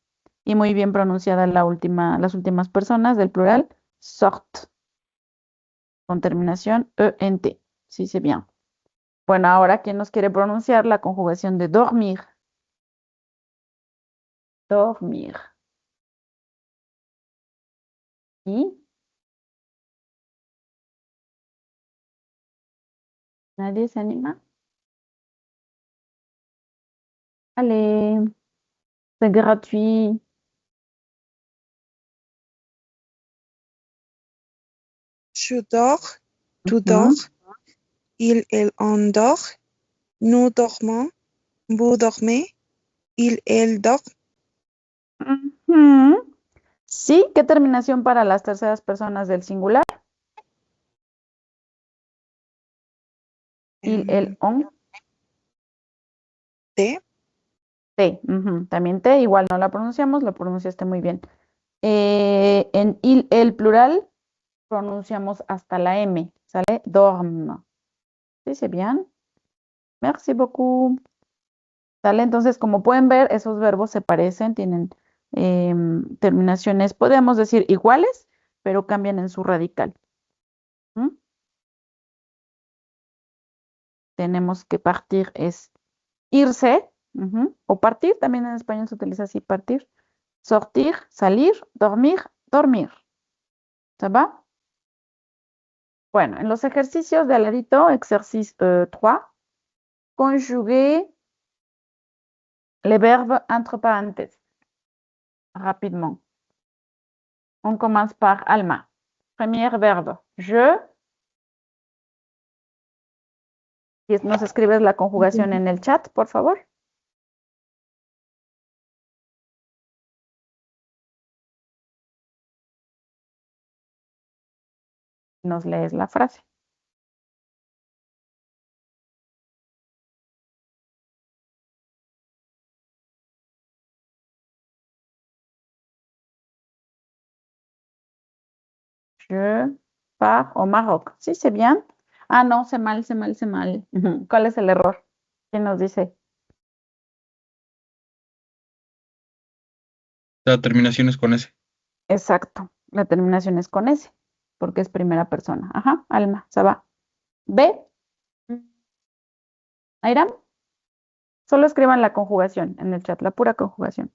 Y muy bien pronunciada las últimas personas del plural, sort. Con terminación E en T. Sí, c'est bien. Bueno, ahora, ¿quién nos quiere pronunciar la conjugación de dormir? Dormir. ¿Y? ¿Nadie se anima? Allez, c'est gratuit.
Je dors, tu dors, il, elle, on dort, nous dormons, vous dormez, il, elle dort.
Sí, ¿qué terminación para las terceras personas del singular? Il, elle, on.
T.
T. También T, igual no la pronunciamos, la pronunciaste muy bien. En el plural pronunciamos hasta la M, ¿sale? Dorme. ¿Sí, c'est bien? Merci beaucoup. ¿Sale? Entonces, como pueden ver, esos verbos se parecen, tienen terminaciones, podemos decir iguales, pero cambian en su radical. ¿Mm? Tenemos que partir es irse, o partir, también en español se utiliza así, partir. Sortir, salir, dormir, dormir. ¿Ça va? Bueno, en los ejercicios de al ladito, ejercicio 3, conjuguer les verbes entre parenthèses. Rapidement. On commence par Alma. Premier verbe, je. Y nos escribes la conjugación en el chat, por favor. Nos lees la frase. Je pars au Maroc. Sí, c'est bien. Ah, no, c'est mal, c'est mal, c'est mal. ¿Cuál es el error? ¿Quién nos dice?
La terminación es con S.
Exacto. La terminación es con S, porque es primera persona. Ajá, Alma, se va. B. Airam. Solo escriban la conjugación en el chat, la pura conjugación.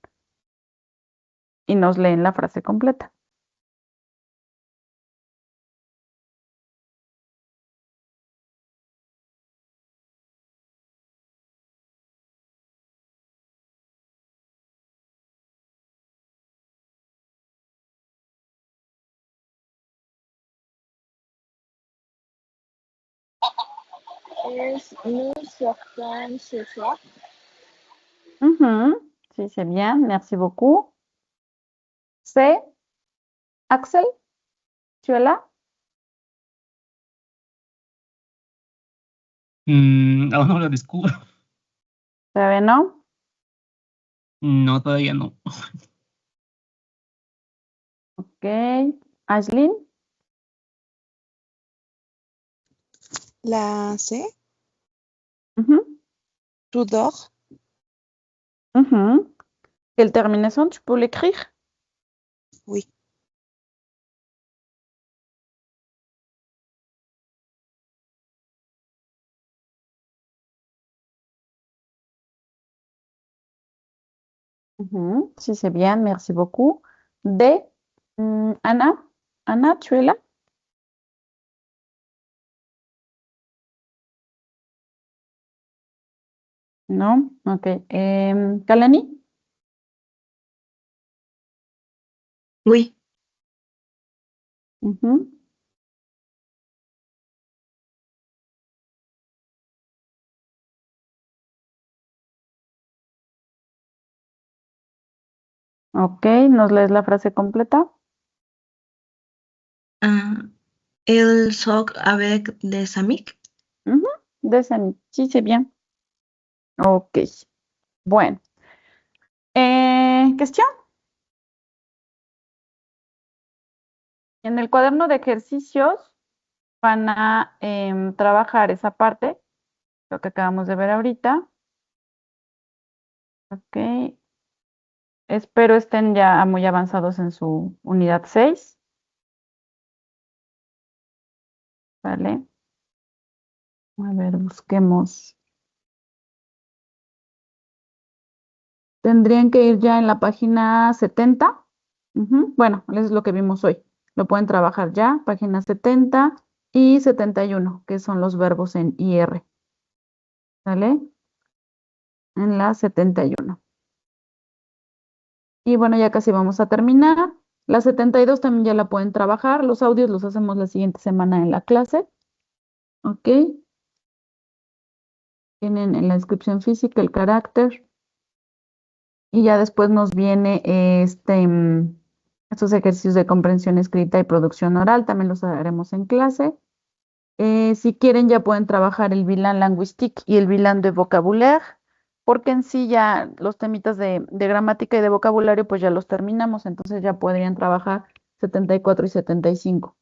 Y nos leen la frase completa.
Es nous sortons ce soir.
Sí, c'est bien. Merci beaucoup. C. Axel, tu es là?
Aún no lo descubro.
¿Todavía no?
No, todavía no.
Ok. Aislinn.
La C.
Ujú,
Tu dors.
ujú. Quelle terminaison, tu peux l'écrire?
Oui.
Sí, c'est bien, merci beaucoup. D. Anna. Anna, tu es là? No, ok. Kalani.
Oui,
Ujú. Ok, ¿nos lees la frase completa?
il sort avec des amis.
Des amis. Sí, c'est bien. Ok. Bueno. ¿Cuestión? En el cuaderno de ejercicios van a trabajar esa parte, lo que acabamos de ver ahorita. Ok. Espero estén ya muy avanzados en su unidad 6. ¿Vale? A ver, busquemos. Tendrían que ir ya en la página 70. Bueno, es lo que vimos hoy. Lo pueden trabajar ya, página 70 y 71, que son los verbos en IR. ¿Vale? En la 71. Y bueno, ya casi vamos a terminar. La 72 también ya la pueden trabajar. Los audios los hacemos la siguiente semana en la clase. ¿Ok? Tienen en la descripción física el carácter. Y ya después nos viene estos ejercicios de comprensión escrita y producción oral. También los haremos en clase. Si quieren, ya pueden trabajar el bilan linguistique y el bilan de vocabulaire. porque en sí ya los temitas de gramática y de vocabulario pues ya los terminamos, entonces ya podrían trabajar 74 y 75.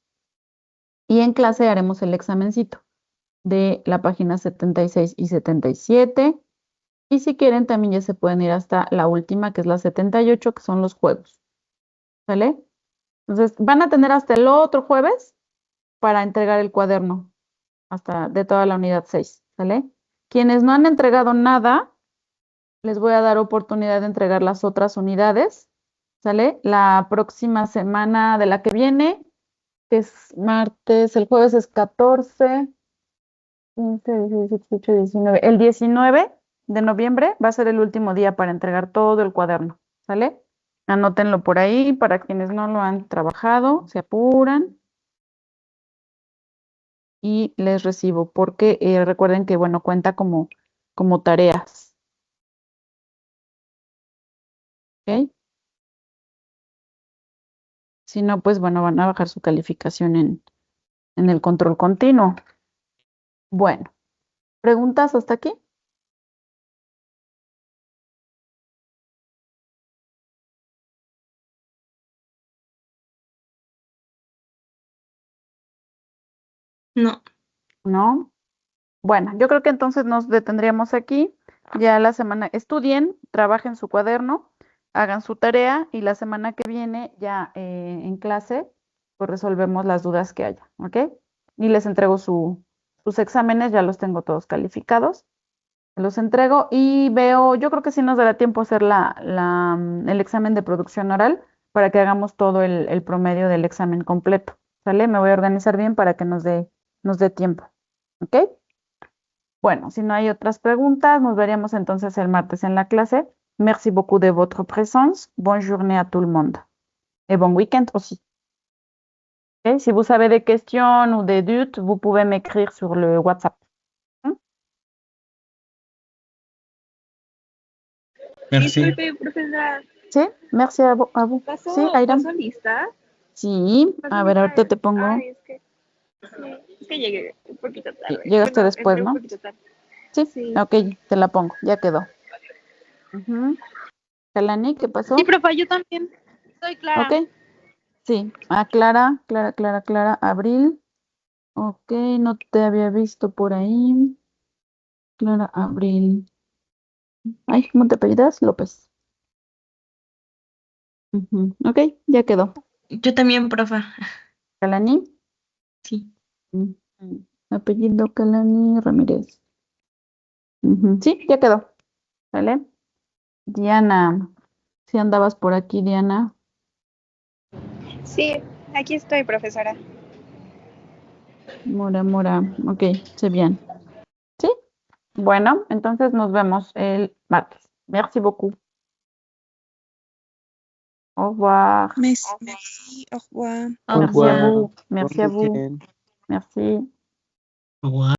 Y en clase haremos el examencito de la página 76 y 77. Y si quieren también ya se pueden ir hasta la última, que es la 78, que son los juegos. ¿Sale? Entonces van a tener hasta el otro jueves para entregar el cuaderno, hasta de toda la unidad 6. ¿Sale? Quienes no han entregado nada, les voy a dar oportunidad de entregar las otras unidades. ¿Sale? La próxima semana de la que viene, que es martes, el jueves es 14, 15, 16, 18, 19. El 19 de noviembre va a ser el último día para entregar todo el cuaderno. ¿Sale? Anótenlo por ahí para quienes no lo han trabajado, se apuran y les recibo, porque recuerden que, bueno, cuenta como tareas. ¿Ok? Si no, pues bueno, van a bajar su calificación en el control continuo. Bueno, ¿preguntas hasta aquí?
No.
¿No? Bueno, yo creo que entonces nos detendríamos aquí. Ya la semana, estudien, trabajen su cuaderno, hagan su tarea y la semana que viene ya en clase, pues resolvemos las dudas que haya, ¿ok? Y les entrego sus exámenes, ya los tengo todos calificados. Los entrego y veo, yo creo que sí nos dará tiempo hacer el examen de producción oral para que hagamos todo el promedio del examen completo. ¿Sale? Me voy a organizar bien para que nos dé tiempo. ¿Ok? Bueno, si no hay otras preguntas, nos veríamos entonces el martes en la clase. Merci beaucoup de votre présence. Bonne journée à tout le monde. Et bon week-end aussi. Ok? Si vous avez des questions ou des doutes, vous pouvez m'écrire sur le WhatsApp.
Merci.
Disculpe, profesora.
Sí, merci a vous.
¿Pasó,
Sí, Airam.
pasó lista?
Sí,
¿Pasó
a ver,
lista?
ahorita te pongo.
Ay, es que llegué un poquito tarde.
Llegaste
Bueno,
después,
entré un
¿no?
poquito tarde.
Sí,
Sí.
ok, te la pongo, ya quedó. Kalani, ¿qué pasó?
Sí, profe, yo también. Soy Clara.
Ok, sí. Ah, Clara, Abril. Ok, no te había visto por ahí. Clara, Abril. Ay, ¿cómo te apellidas? López. Ok, ya quedó.
Yo también, profa.
Kalani.
Sí.
Apellido Kalani Ramírez. Sí, ya quedó. ¿Vale? Diana. Si andabas por aquí, Diana.
Sí, aquí estoy, profesora.
Mora. Ok, sé bien. ¿Sí? Bueno, entonces nos vemos el martes. Merci beaucoup. Au revoir.
Merci, au revoir.
Au
Merci à
revoir.
vous. Merci à vous.
Bien.
Merci.
Au revoir.